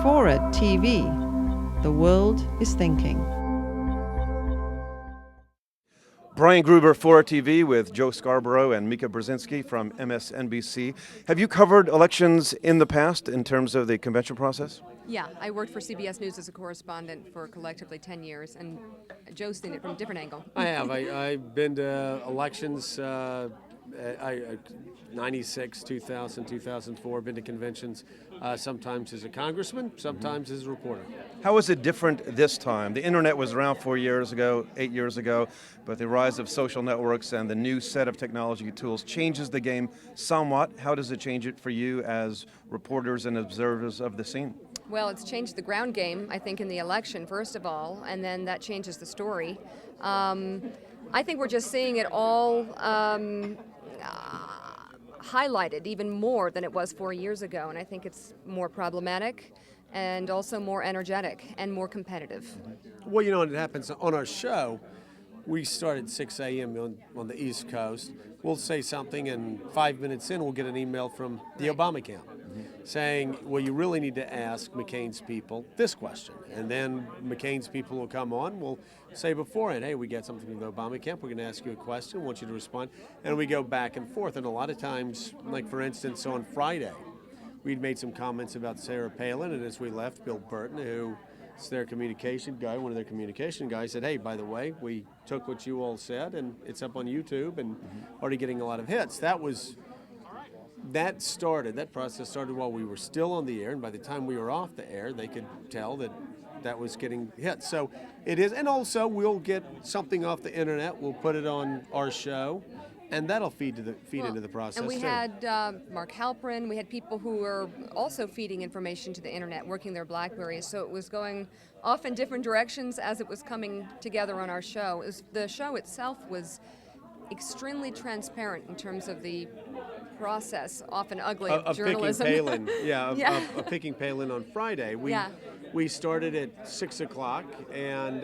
FORA.tv. The world is thinking. Brian Gruber, FORA.tv with Joe Scarborough and Mika Brzezinski from MSNBC. Have you covered elections in the past in terms of the convention process? Yeah, I worked for CBS News as a correspondent for collectively 10 years, and Joe's seen it from a different angle. I have. I've been to elections, 96, 2000, 2004, been to conventions, sometimes as a congressman, sometimes as a reporter. How is it different this time? The internet was around 4 years ago, 8 years ago, but the rise of social networks and the new set of technology tools changes the game somewhat. How does it change it for you as reporters and observers of the scene? Well, it's changed the ground game, I think, in the election, first of all, and then that changes the story. I think we're just seeing it all highlighted even more than it was 4 years ago, and I think it's more problematic and also more energetic and more competitive. Well, you know, it happens on our show. We start at 6 a.m. on the East Coast. We'll say something, and 5 minutes in, we'll get an email from the Obama camp saying, well, you really need to ask McCain's people this question. And then McCain's people will come on. We'll say beforehand, hey, we got something from the Obama camp. We're going to ask you a question. We want you to respond. And we go back and forth. And a lot of times, like for instance, on Friday, we'd made some comments about Sarah Palin. And as we left, Bill Burton, who is their communication guy, one of their communication guys, said, hey, by the way, we took what you all said, and it's up on YouTube and already getting a lot of hits. That process started while we were still on the air, and by the time we were off the air, they could tell that was getting hits. So it is, and also we'll get something off the internet, we'll put it on our show, and that'll feed into the process. And we had Mark Halperin, we had people who were also feeding information to the internet, working their Blackberries, so it was going off in different directions as it was coming together on our show. The show itself was extremely transparent in terms of the process, often ugly, of journalism. Picking Palin, picking Palin on Friday. We started at 6 o'clock, and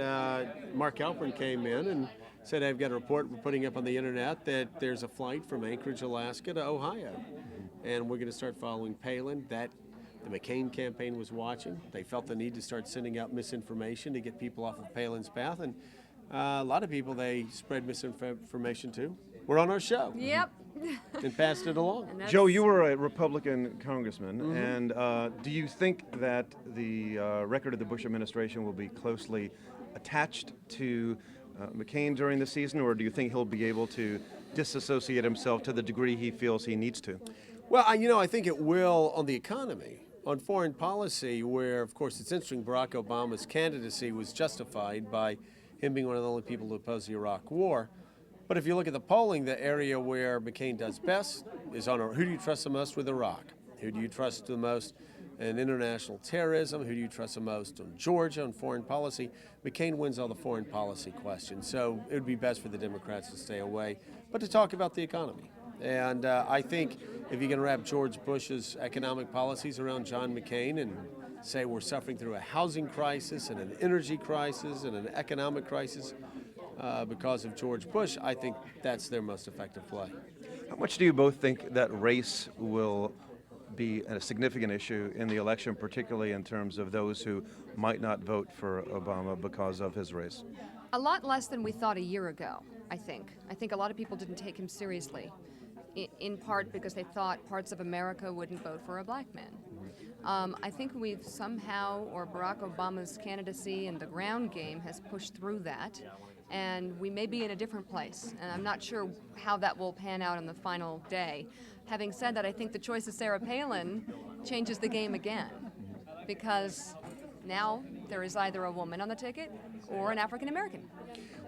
Mark Halperin came in and said, I've got a report we're putting up on the internet that there's a flight from Anchorage, Alaska to Ohio, and we're going to start following Palin. That the McCain campaign was watching. They felt the need to start sending out misinformation to get people off of Palin's path, and a lot of people they spread misinformation to. We're on our show. Yep. And passed it along. Joe, you were a Republican congressman, and do you think that the record of the Bush administration will be closely attached to McCain during the season, or do you think he'll be able to disassociate himself to the degree he feels he needs to? Well, I think it will on the economy. On foreign policy, where, of course, it's interesting, Barack Obama's candidacy was justified by him being one of the only people to oppose the Iraq War. But if you look at the polling, the area where McCain does best is on who do you trust the most with Iraq? Who do you trust the most in international terrorism? Who do you trust the most on Georgia, on foreign policy? McCain wins all the foreign policy questions, so it would be best for the Democrats to stay away, but to talk about the economy. And I think if you can wrap George Bush's economic policies around John McCain and say we're suffering through a housing crisis and an energy crisis and an economic crisis because of George Bush, I think that's their most effective play. How much do you both think that race will be a significant issue in the election, particularly in terms of those who might not vote for Obama because of his race? A lot less than we thought a year ago, I think. I think a lot of people didn't take him seriously, in part because they thought parts of America wouldn't vote for a black man. I think we've somehow, or Barack Obama's candidacy and the ground game has pushed through that, and we may be in a different place. And I'm not sure how that will pan out on the final day. Having said that, I think the choice of Sarah Palin changes the game again, because now there is either a woman on the ticket or an African American.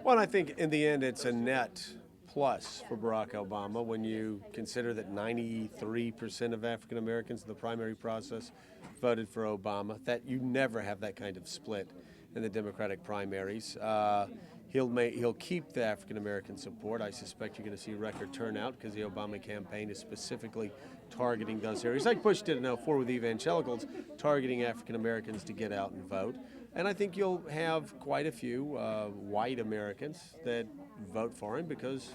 Well, I think in the end it's a net plus for Barack Obama when you consider that 93% of African Americans in the primary process voted for Obama, that you never have that kind of split in the Democratic primaries. He'll keep the African American support. I suspect you're going to see record turnout because the Obama campaign is specifically targeting those areas, like Bush did in 2004 with evangelicals, targeting African Americans to get out and vote. And I think you'll have quite a few white Americans that vote for him because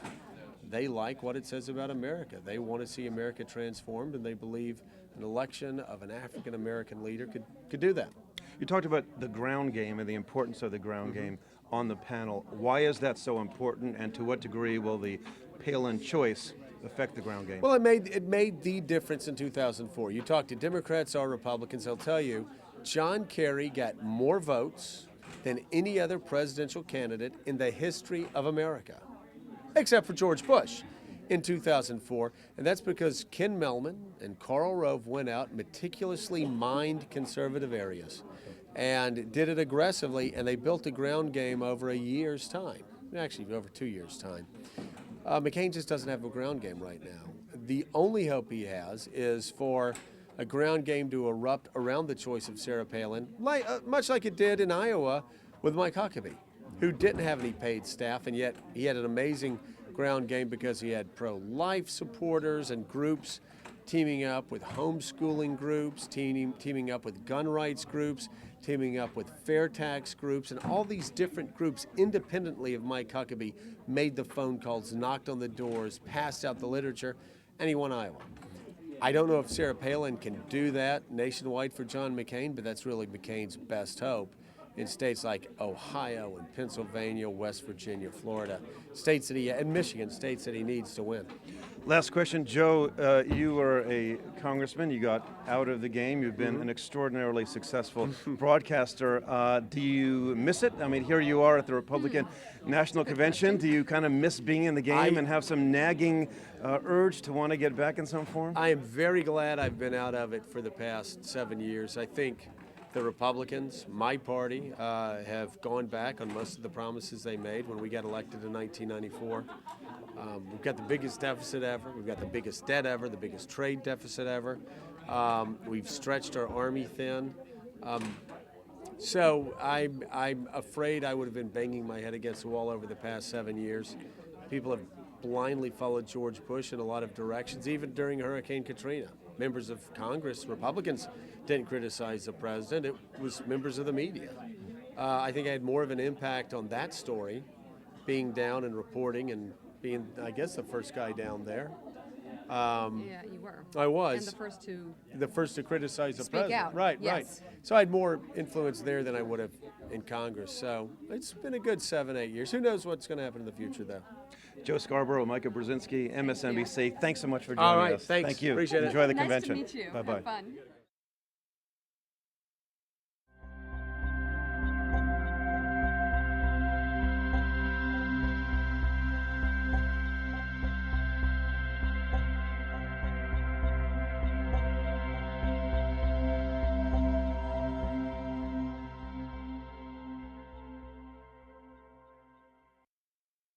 they like what it says about America. They want to see America transformed, and they believe an election of an African American leader could do that. You talked about the ground game and the importance of the ground game on the panel. Why is that so important, and to what degree will the Palin choice affect the ground game? Well, it made the difference in 2004. You talk to Democrats or Republicans, they'll tell you John Kerry got more votes than any other presidential candidate in the history of America, except for George Bush in 2004. And that's because Ken Mellman and Karl Rove went out, meticulously mined conservative areas, and did it aggressively, and they built a ground game over a year's time, actually over 2 years' time. McCain just doesn't have a ground game right now. The only hope he has is for a ground game to erupt around the choice of Sarah Palin, much like it did in Iowa with Mike Huckabee, who didn't have any paid staff, and yet he had an amazing ground game because he had pro-life supporters and groups teaming up with homeschooling groups, teaming up with gun rights groups, teaming up with fair tax groups, and all these different groups independently of Mike Huckabee made the phone calls, knocked on the doors, passed out the literature, and he won Iowa. I don't know if Sarah Palin can do that nationwide for John McCain, but that's really McCain's best hope in states like Ohio and Pennsylvania, West Virginia, Florida, and Michigan, states that he needs to win. Last question, Joe. You were a congressman. You got out of the game. You've been an extraordinarily successful broadcaster. Do you miss it? I mean, here you are at the Republican National Convention. Do you kind of miss being in the game and have some nagging urge to want to get back in some form? I am very glad I've been out of it for the past 7 years. I think the Republicans, my party, have gone back on most of the promises they made when we got elected in 1994. We've got the biggest deficit ever. We've got the biggest debt ever, the biggest trade deficit ever. We've stretched our army thin. So I'm afraid I would have been banging my head against the wall over the past 7 years. People have blindly followed George Bush in a lot of directions, even during Hurricane Katrina. Members of Congress, Republicans, didn't criticize the president. It was members of the media. I think I had more of an impact on that story, being down and reporting and being, I guess, the first guy down there. Yeah, you were. I was. And the first to criticize the speak president. out. Right, Yes. right. So I had more influence there than I would have in Congress. So it's been a good 7-8 years. Who knows what's going to happen in the future, though? Joe Scarborough, Mika Brzezinski, MSNBC. Thanks so much for joining All right, us. thanks. Thank you. Appreciate it. Enjoy the Nice convention. to meet you. Bye-bye. Have fun.